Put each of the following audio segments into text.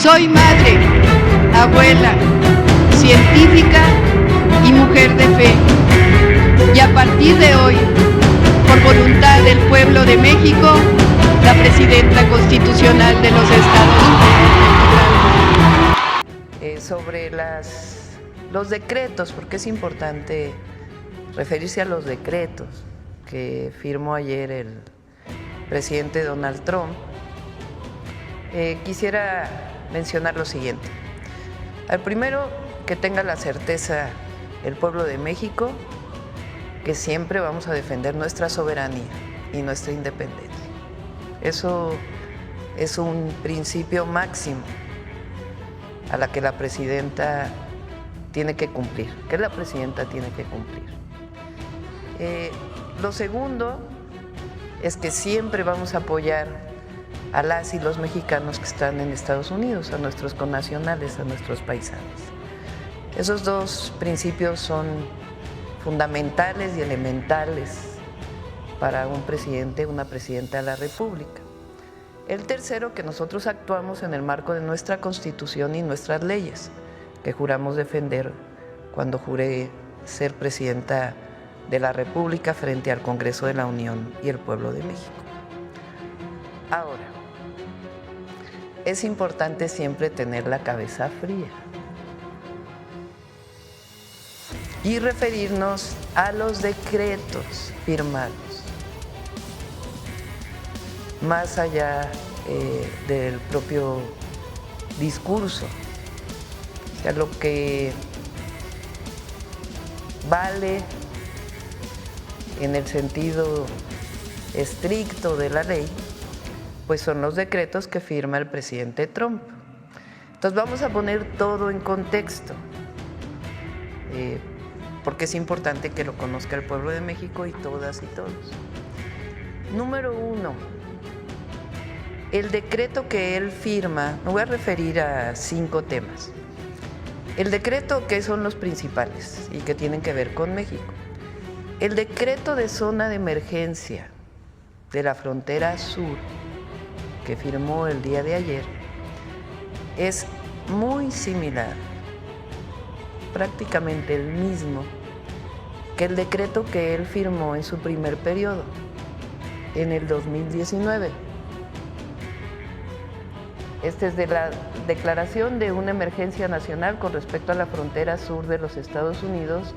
Soy madre, abuela, científica y mujer de fe. Y a partir de hoy, por voluntad del pueblo de México, la presidenta constitucional de los Estados Unidos. Sobre los decretos, porque es importante referirse a los decretos que firmó ayer el presidente Donald Trump, quisiera mencionar lo siguiente. Al primero, que tenga la certeza el pueblo de México que siempre vamos a defender nuestra soberanía y nuestra independencia. Eso es un principio máximo a la que la presidenta tiene que cumplir, Lo segundo es que siempre vamos a apoyar a las y los mexicanos que están en Estados Unidos, a nuestros connacionales, a nuestros paisanos. Esos dos principios son fundamentales y elementales para un presidente, una presidenta de la República. El tercero, que nosotros actuamos en el marco de nuestra Constitución y nuestras leyes, que juramos defender cuando juré ser presidenta de la República frente al Congreso de la Unión y el pueblo de México. Ahora, es importante siempre tener la cabeza fría y referirnos a los decretos firmados, más allá del propio discurso. O sea, lo que vale en el sentido estricto de la ley, pues son los decretos que firma el presidente Trump. Entonces vamos a poner todo en contexto, porque es importante que lo conozca el pueblo de México y todas y todos. Número uno, el decreto que él firma, me voy a referir a 5 temas. El decreto, que son los principales y que tienen que ver con México. El decreto de zona de emergencia de la frontera sur, que firmó el día de ayer, es muy similar, prácticamente el mismo, que el decreto que él firmó en su primer periodo, en el 2019. Este es de la declaración de una emergencia nacional con respecto a la frontera sur de los Estados Unidos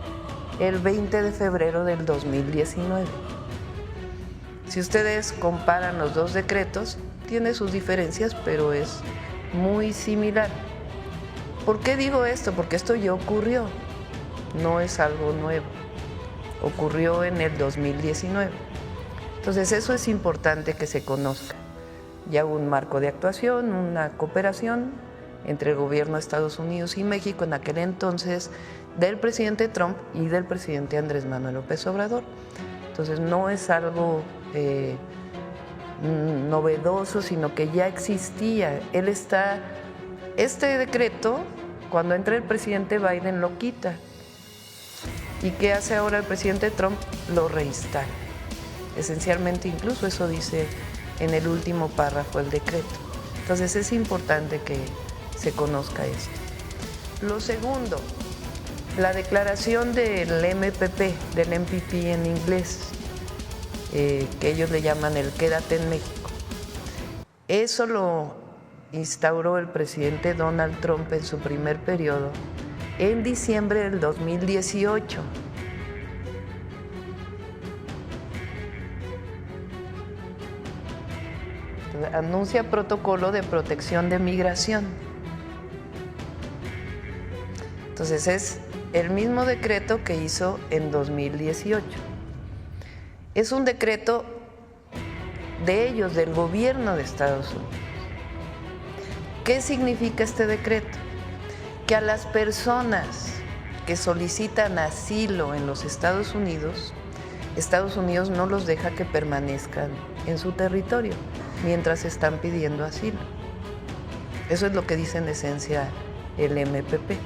el 20 de febrero del 2019. Si ustedes comparan los dos decretos, tiene sus diferencias, pero es muy similar. ¿Por qué digo esto? Porque esto ya ocurrió, no es algo nuevo, ocurrió en el 2019. Entonces eso es importante que se conozca. Ya hubo un marco de actuación, una cooperación entre el gobierno de Estados Unidos y México en aquel entonces del presidente Trump y del presidente Andrés Manuel López Obrador. Entonces no es algo novedoso, sino que ya existía. Este decreto, cuando entra el presidente Biden, lo quita. ¿Y qué hace ahora el presidente Trump? Lo reinstala. Esencialmente, incluso eso dice en el último párrafo del decreto. Entonces es importante que se conozca esto. Lo segundo, la declaración del MPP, del MPP en inglés, que ellos le llaman el Quédate en México. Eso lo instauró el presidente Donald Trump en su primer periodo en diciembre del 2018. Anuncia protocolo de protección de migración. Entonces es el mismo decreto que hizo en 2018. Es un decreto de ellos, del gobierno de Estados Unidos. ¿Qué significa este decreto? Que a las personas que solicitan asilo en los Estados Unidos no los deja que permanezcan en su territorio mientras están pidiendo asilo. Eso es lo que dice en esencia el MPP.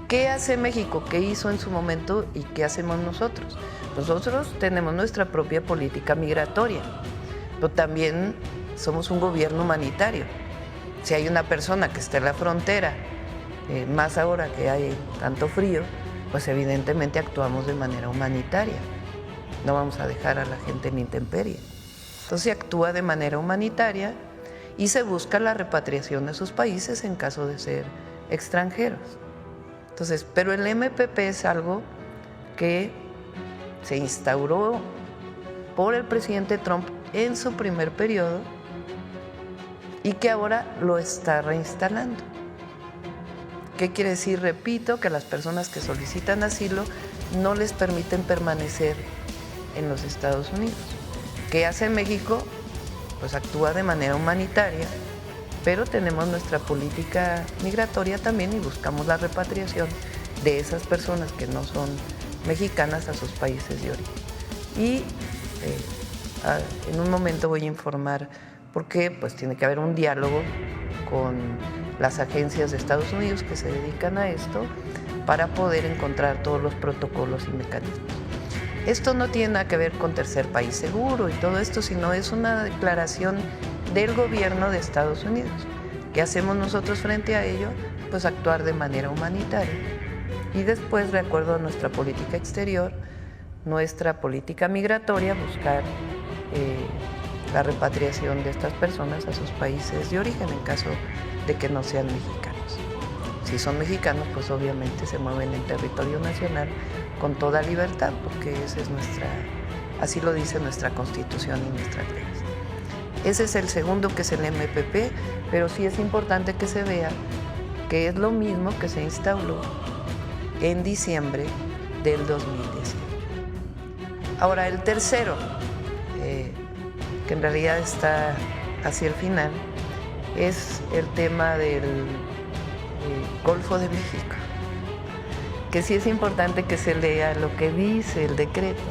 ¿Qué hace México? ¿Qué hizo en su momento y qué hacemos nosotros? Nosotros tenemos nuestra propia política migratoria, pero también somos un gobierno humanitario. Si hay una persona que está en la frontera, más ahora que hay tanto frío, pues evidentemente actuamos de manera humanitaria. No vamos a dejar a la gente en intemperie. Entonces se actúa de manera humanitaria y se busca la repatriación a sus países en caso de ser extranjeros. Entonces, pero el MPP es algo que se instauró por el presidente Trump en su primer periodo y que ahora lo está reinstalando. ¿Qué quiere decir? Repito, que las personas que solicitan asilo no les permiten permanecer en los Estados Unidos. ¿Qué hace México? Pues actúa de manera humanitaria, pero tenemos nuestra política migratoria también y buscamos la repatriación de esas personas que no son mexicanas a sus países de origen. Y en un momento voy a informar por qué, pues tiene que haber un diálogo con las agencias de Estados Unidos que se dedican a esto para poder encontrar todos los protocolos y mecanismos. Esto no tiene nada que ver con tercer país seguro y todo esto, sino es una declaración del gobierno de Estados Unidos. ¿Qué hacemos nosotros frente a ello? Pues actuar de manera humanitaria y después, de acuerdo a nuestra política exterior, nuestra política migratoria, buscar la repatriación de estas personas a sus países de origen en caso de que no sean mexicanos. Si son mexicanos, pues obviamente se mueven en territorio nacional con toda libertad, porque esa es así lo dice nuestra Constitución y nuestras leyes. Ese es el segundo, que es el MPP, pero sí es importante que se vea que es lo mismo que se instauró en diciembre del 2018. Ahora, el tercero, que en realidad está hacia el final, es el tema del Golfo de México, que sí es importante que se lea lo que dice el decreto.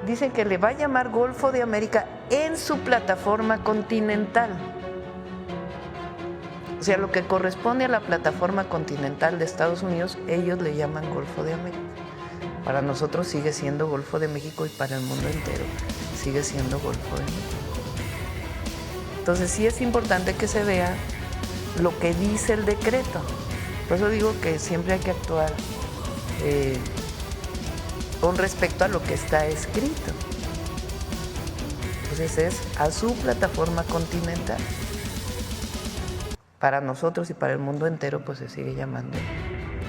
Dice que le va a llamar Golfo de América en su plataforma continental. O sea, lo que corresponde a la plataforma continental de Estados Unidos, ellos le llaman Golfo de América. Para nosotros sigue siendo Golfo de México y para el mundo entero sigue siendo Golfo de México. Entonces sí es importante que se vea lo que dice el decreto. Por eso digo que siempre hay que actuar con respecto a lo que está escrito. Entonces es a su plataforma continental. Para nosotros y para el mundo entero, pues se sigue llamando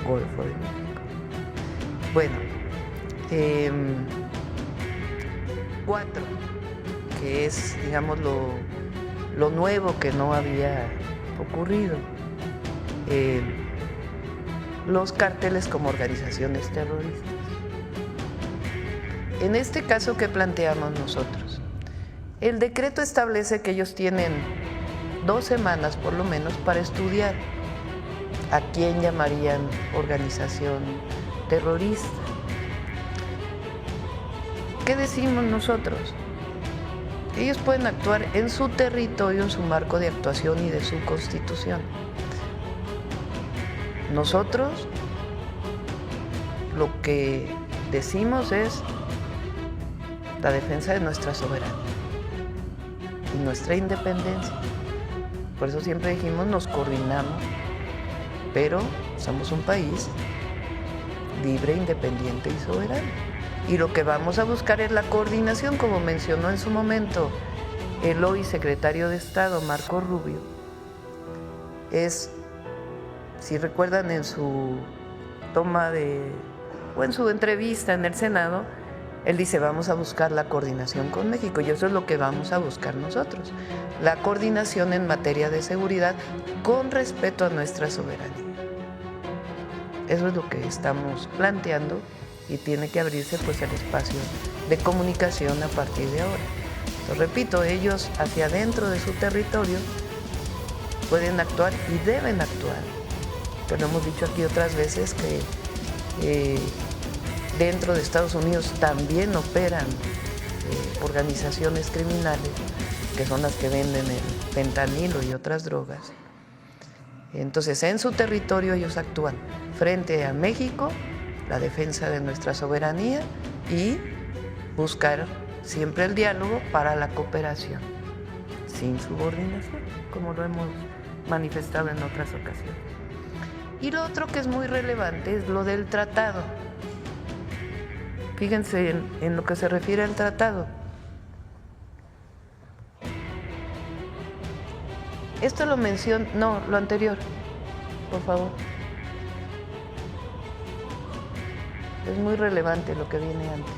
Golfo de México. Bueno, 4, que es, digamos, lo nuevo que no había ocurrido. Los cárteles como organizaciones terroristas. En este caso, ¿qué planteamos nosotros? El decreto establece que ellos tienen 2 semanas por lo menos para estudiar a quién llamarían organización terrorista. ¿Qué decimos nosotros? Ellos pueden actuar en su territorio, en su marco de actuación y de su constitución. Nosotros lo que decimos es la defensa de nuestra soberanía y nuestra independencia. Por eso siempre dijimos, nos coordinamos, pero somos un país libre, independiente y soberano. Y lo que vamos a buscar es la coordinación, como mencionó en su momento el hoy secretario de Estado, Marco Rubio. Es, si recuerdan, en su en su entrevista en el Senado, él dice, vamos a buscar la coordinación con México, y eso es lo que vamos a buscar nosotros, la coordinación en materia de seguridad con respeto a nuestra soberanía. Eso es lo que estamos planteando y tiene que abrirse pues el espacio de comunicación a partir de ahora. Entonces, repito, ellos hacia adentro de su territorio pueden actuar y deben actuar. Pero hemos dicho aquí otras veces que dentro de Estados Unidos también operan organizaciones criminales, que son las que venden el fentanilo y otras drogas. Entonces, en su territorio ellos actúan frente a México la defensa de nuestra soberanía y buscar siempre el diálogo para la cooperación, sin subordinación, como lo hemos manifestado en otras ocasiones. Y lo otro que es muy relevante es lo del tratado. Fíjense en lo que se refiere al tratado. Esto lo menciona, no, lo anterior, por favor. Es muy relevante lo que viene antes.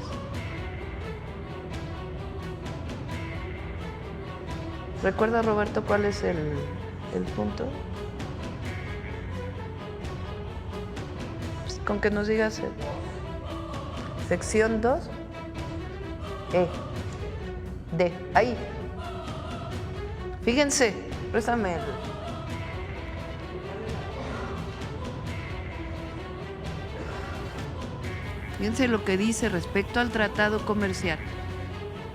¿Recuerda, Roberto, cuál es el punto? Pues con que nos digas sección 2, D, ahí. Fíjense, préstame el... Fíjense lo que dice respecto al tratado comercial.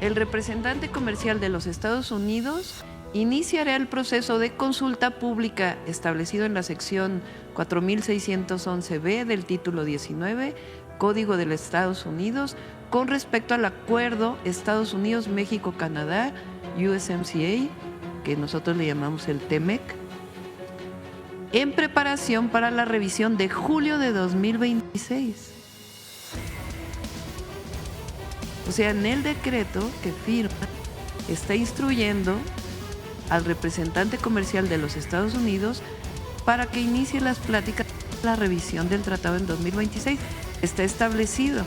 El representante comercial de los Estados Unidos iniciará el proceso de consulta pública establecido en la sección 4611B del título 19, Código de los Estados Unidos, con respecto al acuerdo Estados Unidos-México-Canadá, USMCA, que nosotros le llamamos el TEMEC, en preparación para la revisión de julio de 2026. O sea, en el decreto que firma, está instruyendo al representante comercial de los Estados Unidos para que inicie las pláticas de la revisión del tratado en 2026. Está establecido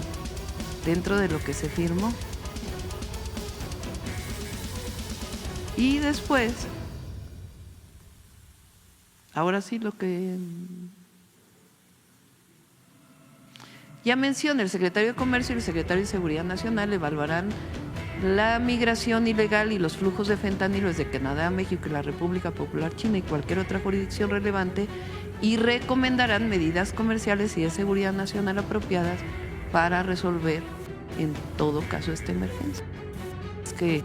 dentro de lo que se firmó. Y después, ahora sí lo que ya menciona, el secretario de Comercio y el secretario de Seguridad Nacional evaluarán la migración ilegal y los flujos de fentanilo desde Canadá, México y la República Popular China y cualquier otra jurisdicción relevante y recomendarán medidas comerciales y de seguridad nacional apropiadas para resolver en todo caso esta emergencia. Es que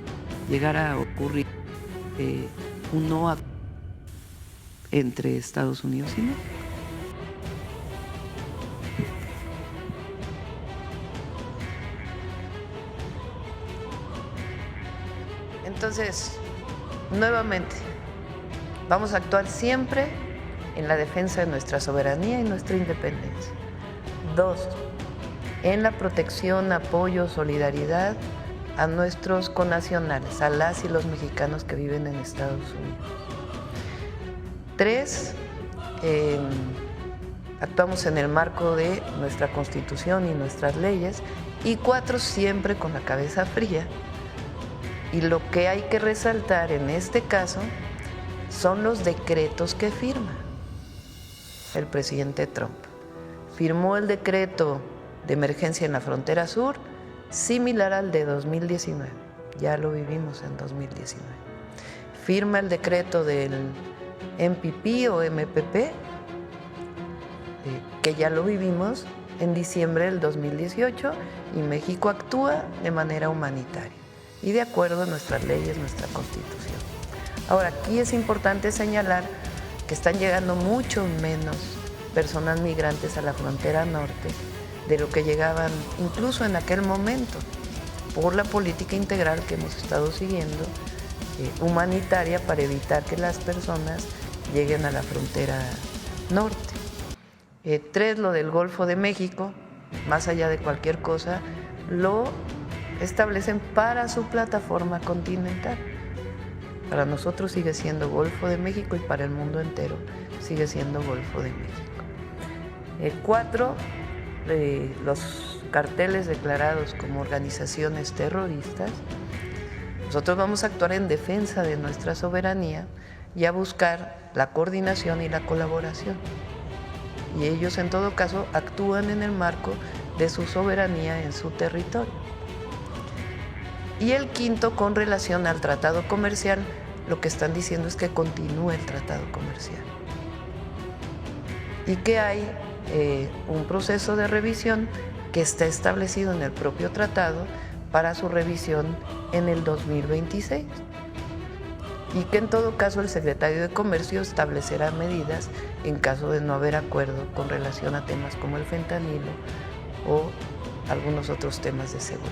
llegara a ocurrir un no acuerdo entre Estados Unidos y México. Entonces, nuevamente, vamos a actuar siempre en la defensa de nuestra soberanía y nuestra independencia. 2, en la protección, apoyo, solidaridad a nuestros connacionales, a las y los mexicanos que viven en Estados Unidos. 3, actuamos en el marco de nuestra Constitución y nuestras leyes. Y 4, siempre con la cabeza fría. Y lo que hay que resaltar en este caso son los decretos que firma el presidente Trump. Firmó el decreto de emergencia en la frontera sur, similar al de 2019. Ya lo vivimos en 2019. Firma el decreto del MPP o MPP, que ya lo vivimos en diciembre del 2018, y México actúa de manera humanitaria y de acuerdo a nuestras leyes, nuestra Constitución. Ahora, aquí es importante señalar que están llegando mucho menos personas migrantes a la frontera norte de lo que llegaban incluso en aquel momento, por la política integral que hemos estado siguiendo, humanitaria, para evitar que las personas lleguen a la frontera norte. 3, lo del Golfo de México, más allá de cualquier cosa, lo establecen para su plataforma continental. Para nosotros sigue siendo Golfo de México y para el mundo entero sigue siendo Golfo de México. 4, los carteles declarados como organizaciones terroristas. Nosotros vamos a actuar en defensa de nuestra soberanía y a buscar la coordinación y la colaboración. Y ellos en todo caso actúan en el marco de su soberanía en su territorio. Y el 5, con relación al tratado comercial, lo que están diciendo es que continúe el tratado comercial y que hay un proceso de revisión que está establecido en el propio tratado para su revisión en el 2026 y que en todo caso el secretario de Comercio establecerá medidas en caso de no haber acuerdo con relación a temas como el fentanilo o algunos otros temas de seguridad.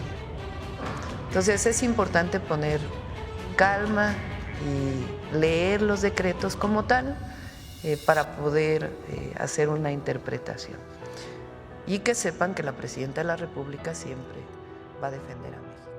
Entonces es importante poner calma y leer los decretos como tal para poder hacer una interpretación. Y que sepan que la Presidenta de la República siempre va a defender a México.